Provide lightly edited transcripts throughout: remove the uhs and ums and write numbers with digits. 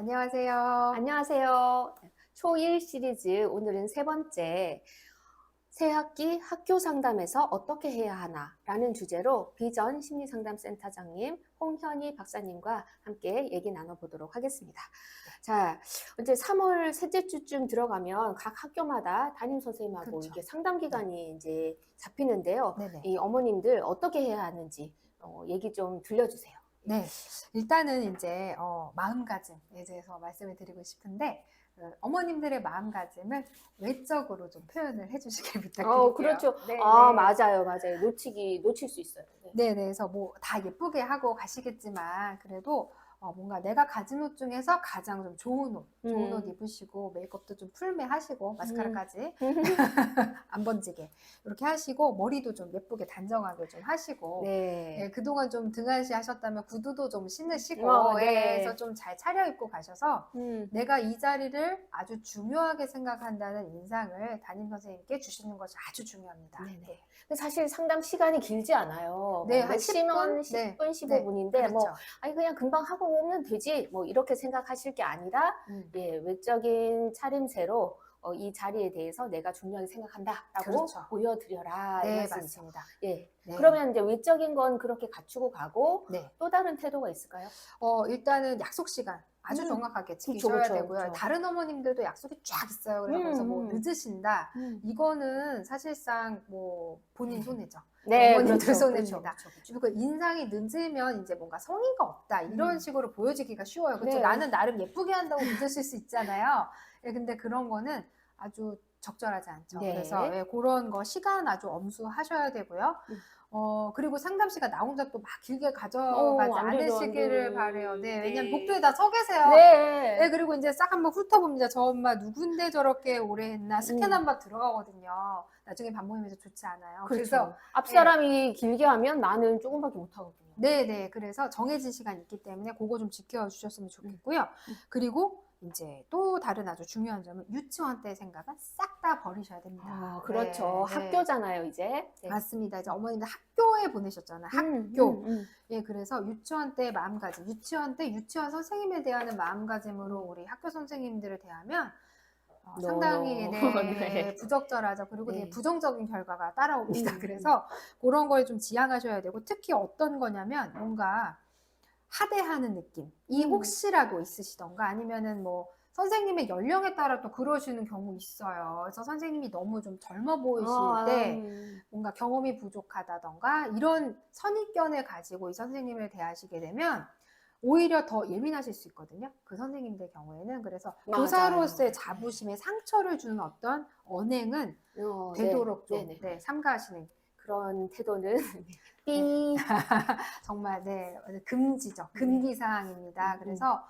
안녕하세요. 안녕하세요. 초1 시리즈 오늘은 세 번째 새학기 학교 상담에서 어떻게 해야 하나 라는 주제로 비전 심리상담센터장님 홍현희 박사님과 함께 얘기 나눠보도록 하겠습니다. 자, 이제 3월 셋째 주쯤 들어가면 각 학교마다 담임 선생님하고 그렇죠. 이게 상담 네. 기간이 이제 잡히는데요. 네네. 이 어머님들 어떻게 해야 하는지 얘기 좀 들려주세요. 네. 일단은 이제 마음가짐에 대해서 말씀을 드리고 싶은데 어머님들의 마음가짐을 외적으로 좀 표현을 해 주시길 부탁드릴게요. 그렇죠. 아, 네네. 맞아요, 맞아요. 놓칠 수 있어요. 네. 네네. 그래서 뭐 다 예쁘게 하고 가시겠지만 그래도 뭔가 내가 가진 옷 중에서 가장 좀 좋은 옷 음. 입으시고 메이크업도 좀 풀메 하시고 음. 마스카라까지 안 번지게 이렇게 하시고 머리도 좀 예쁘게 단정하게 좀 하시고 네. 예, 그동안 좀 등한시 하셨다면 구두도 좀 신으시고 예, 그래서 네. 좀 잘 차려입고 가셔서 음. 내가 이 자리를 아주 중요하게 생각한다는 인상을 담임 선생님께 주시는 것이 아주 중요합니다. 네네. 네. 근데 사실 상담 시간이 길지 않아요. 네, 한 10분? 맥시멈 네. 10분, 네. 15분인데 그렇죠. 아니 그냥 금방 하고 오면 되지 이렇게 생각하실 게 아니라 음. 외적인 차림새로 이 자리에 대해서 내가 중요하게 생각한다라고 그렇죠. 보여드려라 이 네, 말씀이죠. 맞습니다. 예. 네. 그러면 이제 외적인 건 그렇게 갖추고 가고 네. 또 다른 태도가 있을까요? 일단은 약속 시간 아주 음. 정확하게 그쵸, 지키셔야 그쵸, 되고요. 그쵸. 다른 어머님들도 약속이 쫙 있어요. 그래서 거기서 뭐 늦으신다. 음. 이거는 사실상 뭐 본인 손해죠. 네, 어머님들 그렇죠, 손해입니다. 그렇죠, 그렇죠. 그리고 인상이 늦으면 이제 뭔가 성의가 없다. 이런 식으로 보여지기가 쉬워요. 그렇죠? 네. 나는 나름 예쁘게 한다고 늦으실 수 있잖아요. 예, 근데 그런 거는 아주 적절하지 않죠. 네. 그래서 예, 그런 거 시간 아주 엄수하셔야 되고요. 음. 그리고 상담 시간 나 혼자 또 막 길게 가져가지 안 되죠, 안 않으시기를 되죠. 바라요. 네. 왜냐면 네. 복도에 다 서 계세요. 예, 네. 그리고 인제 싹 한번 훑어봅니다. 저 엄마 누군데 저렇게 오래 했나 스캔 음. 한번 들어가거든요. 나중에 반복하면서 좋지 않아요. 그래서 그렇죠. 앞 예. 사람이 길게 하면 나는 조금밖에 못 하거든요. 네네. 그래서 정해진 시간이 있기 때문에 고거 좀 지켜 주셨으면 좋겠고요. 그리고 인제 또 다른 아주 중요한 점은 유치원 때 생각은 싹 다 버리셔야 됩니다. 그렇죠. 네. 네. 학교잖아요, 이제. 네. 맞습니다. 이제 어머님들 학교에 보내셨잖아요. 음, 학교. 음. 예, 그래서 유치원 때 마음가짐, 유치원 때 유치원 선생님에 대한 마음가짐으로 우리 학교 선생님들을 대하면 상당히 노. 네, 네. 부적절하죠. 그리고 되게 네. 부정적인 결과가 따라옵니다. 음. 그래서 그런 거에 좀 지양하셔야 되고 특히 어떤 거냐면 뭔가 하대하는 느낌이 혹시라도 있으시던가 아니면은 뭐 선생님의 연령에 따라 또 그러시는 경우 있어요. 그래서 선생님이 너무 좀 젊어 보이실 때 뭔가 경험이 부족하다던가 이런 선입견을 가지고 이 선생님을 대하시게 되면 오히려 더 예민하실 수 있거든요. 그 선생님들 경우에는. 그래서 맞아요. 교사로서의 자부심에 상처를 주는 어떤 언행은 되도록 좀 네네. 네, 삼가하시는 그런 태도는 네. 삐. 정말 네, 금지죠. 금기 사항입니다. 그래서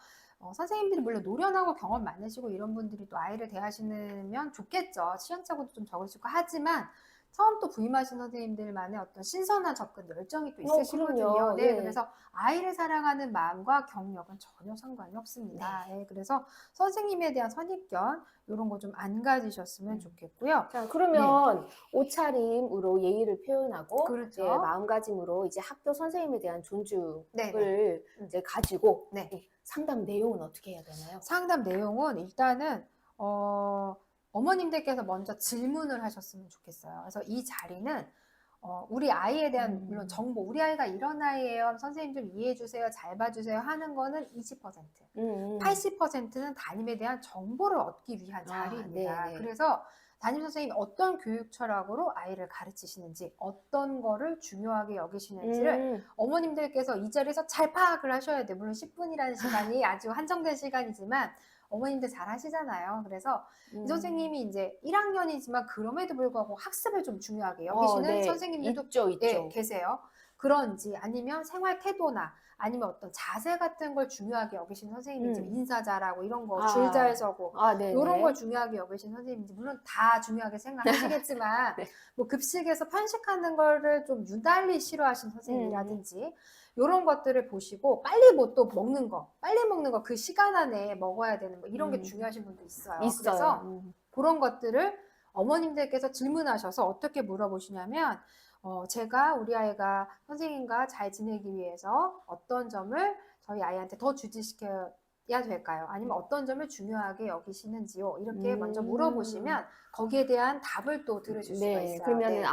선생님들이 물론 노련하고 경험 많으시고 이런 분들이 또 아이를 대하시면 좋겠죠. 시행착오도 좀 적으시고 하지만 처음 또 부임하신 선생님들만의 어떤 신선한 접근 열정이 또 있으시거든요. 그럼요. 네, 예. 그래서 아이를 사랑하는 마음과 경력은 전혀 상관이 없습니다. 네, 그래서 선생님에 대한 선입견 이런 거 좀 안 가지셨으면 좋겠고요. 자, 네, 그러면 옷차림으로 예의를 표현하고 그렇죠. 마음가짐으로 이제 학교 선생님에 대한 존중을 네네. 이제 가지고 네. 상담 내용은 어떻게 해야 되나요? 상담 내용은 일단은 어머님들께서 먼저 질문을 하셨으면 좋겠어요. 그래서 이 자리는 우리 아이에 대한 물론 정보, 우리 아이가 이런 아이예요. 선생님 좀 이해해 주세요. 잘 봐주세요. 하는 거는 20%. 80%는 담임에 대한 정보를 얻기 위한 자리입니다. 네네. 그래서 담임 선생님이 어떤 교육 철학으로 아이를 가르치시는지, 어떤 거를 중요하게 여기시는지를 어머님들께서 이 자리에서 잘 파악을 하셔야 돼요. 물론 10분이라는 시간이 아주 한정된 시간이지만 어머님들 잘 하시잖아요. 그래서 이 선생님이 이제 1학년이지만 그럼에도 불구하고 학습을 좀 중요하게 여기시는 네. 선생님들도 있죠. 예, 계세요. 그런지 아니면 생활 태도나 아니면 어떤 자세 같은 걸 중요하게 여기시는 선생님인지 인사 잘하고 이런 거 줄 잘 서고 이런 걸 네네. 중요하게 여기시는 선생님인지 물론 다 중요하게 생각하시겠지만 네. 뭐 급식에서 편식하는 거를 좀 유달리 싫어하시는 선생님이라든지 이런 것들을 보시고 빨리 뭐 또 먹는 거, 빨리 먹는 거 그 시간 안에 먹어야 되는 뭐 이런 게 중요하신 분도 있어요. 그래서 있어요. 그런 것들을 어머님들께서 질문하셔서 어떻게 물어보시냐면 제가 우리 아이가 선생님과 잘 지내기 위해서 어떤 점을 저희 아이한테 더 주지시켜야 될까요? 아니면 어떤 점을 중요하게 여기시는지요? 이렇게 먼저 음. 물어보시면 거기에 대한 답을 또 들으실 수가 네, 있어요. 그러면은 네.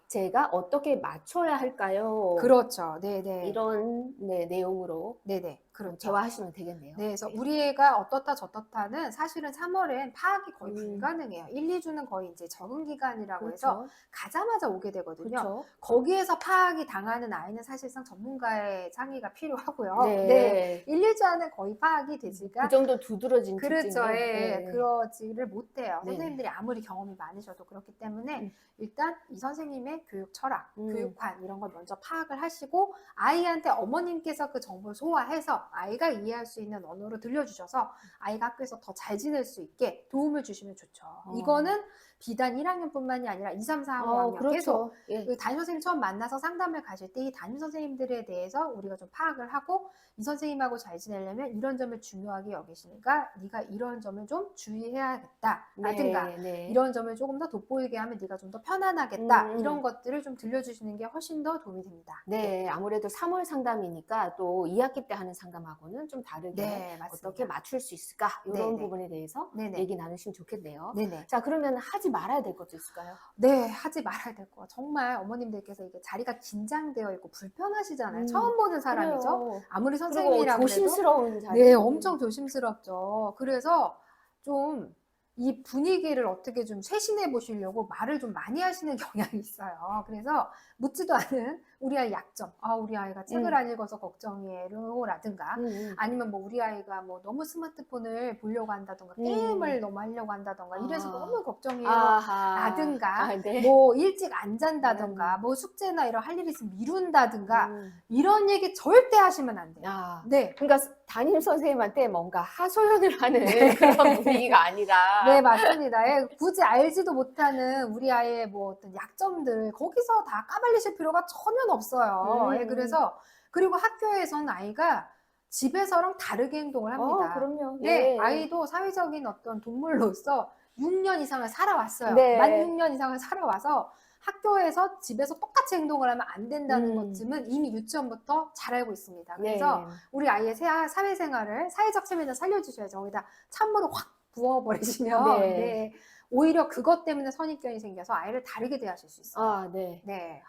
제가 어떻게 맞춰야 할까요? 그렇죠. 네네. 이런 네, 내용으로 네네. 그렇죠. 대화하시면 되겠네요. 네, 그래서 네. 우리 애가 어떻다 저떻다는 사실은 3월엔 파악이 거의 음. 불가능해요. 1, 2주는 거의 이제 적응 기간이라고 해서 그렇죠. 가자마자 오게 되거든요. 그렇죠. 거기에서 파악이 당하는 아이는 사실상 전문가의 상의가 필요하고요. 네, 네. 1, 2주 안에 거의 파악이 그 되지가 정도 두드러진 그렇죠. 특징은 예, 네. 그러지를 못해요. 네네. 선생님들이 아무리 경험이 많으셔도 그렇기 때문에 음. 일단 이 선생님의 교육 철학, 음. 교육관 이런 걸 먼저 파악을 하시고 아이한테 어머님께서 그 정보를 소화해서 아이가 이해할 수 있는 언어로 들려주셔서 아이가 학교에서 더 잘 지낼 수 있게 도움을 주시면 좋죠. 이거는 비단 1학년뿐만이 아니라 2, 3, 4, 5학년 계속 그렇죠. 예. 그 담임 선생님 처음 만나서 상담을 가실 때 이 담임 선생님들에 대해서 우리가 좀 파악을 하고 이 선생님하고 잘 지내려면 이런 점을 중요하게 여기시니까 네가 이런 점을 좀 주의해야겠다 라든가 네, 네. 이런 점을 조금 더 돋보이게 하면 네가 좀 더 편안하겠다 이런 음. 것들을 좀 들려주시는 게 훨씬 더 도움이 됩니다. 네, 아무래도 3월 상담이니까 또 2학기 때 하는 상담하고는 좀 다르게 네, 어떻게 맞습니다. 맞출 수 있을까? 이런 네네. 부분에 대해서 네네. 얘기 나누시면 좋겠네요. 네네. 자, 그러면 하지 말아야 될 것도 있을까요? 네, 하지 말아야 될 거. 정말 어머님들께서 이게 자리가 긴장되어 있고 불편하시잖아요. 처음 보는 사람이죠. 그래요. 아무리 그리고 선생님이라 그래도 조심스러운 자리. 네, 엄청 조심스럽죠. 그래서 좀 이 분위기를 어떻게 좀 쇄신해 보시려고 말을 좀 많이 하시는 경향이 있어요. 그래서 묻지도 않은 우리 아이 약점, 우리 아이가 책을 안 읽어서 걱정이에요라든가 아니면 뭐 우리 아이가 뭐 너무 스마트폰을 보려고 한다던가 게임을 너무 하려고 한다던가 이래서 너무 걱정이에요. 라든가 네. 뭐 일찍 안 잔다던가 뭐 숙제나 이런 할 일이 있으면 미룬다든가 이런 얘기 절대 하시면 안 돼요. 네. 그러니까 담임 선생님한테 뭔가 하소연을 하는 그런 분위기가 아니라. 네, 맞습니다. 예, 굳이 알지도 못하는 우리 아이의 뭐 어떤 약점들 거기서 다 까발리실 필요가 전혀 없어요. 예, 그래서 그리고 학교에서는 아이가 집에서랑 다르게 행동을 합니다. 그럼요. 네, 예. 아이도 사회적인 어떤 동물로서 6년 이상을 살아왔어요. 네. 만 6년 이상을 살아와서 학교에서 집에서 똑같이 행동을 하면 안 된다는 것쯤은 이미 유치원부터 잘 알고 있습니다. 그래서 우리 아이의 사회생활을 사회적 체면을 살려주셔야죠. 거기다 찬물을 확 부어버리시면 네, 오히려 그것 때문에 선입견이 생겨서 아이를 다르게 대하실 수 있어요. 네. 네.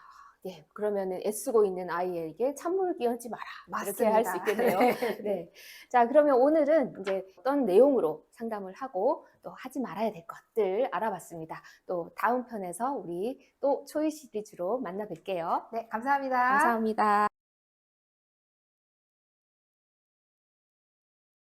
네, 그러면은 애쓰고 있는 아이에게 찬물 끼얹지 마라. 이렇게 맞습니다. 할 수 있겠네요. 네. 자, 그러면 오늘은 이제 어떤 내용으로 상담을 하고 또 하지 말아야 될 것들 알아봤습니다. 또 다음 편에서 우리 또 초이 시리즈로 만나 뵐게요. 네, 감사합니다. 감사합니다.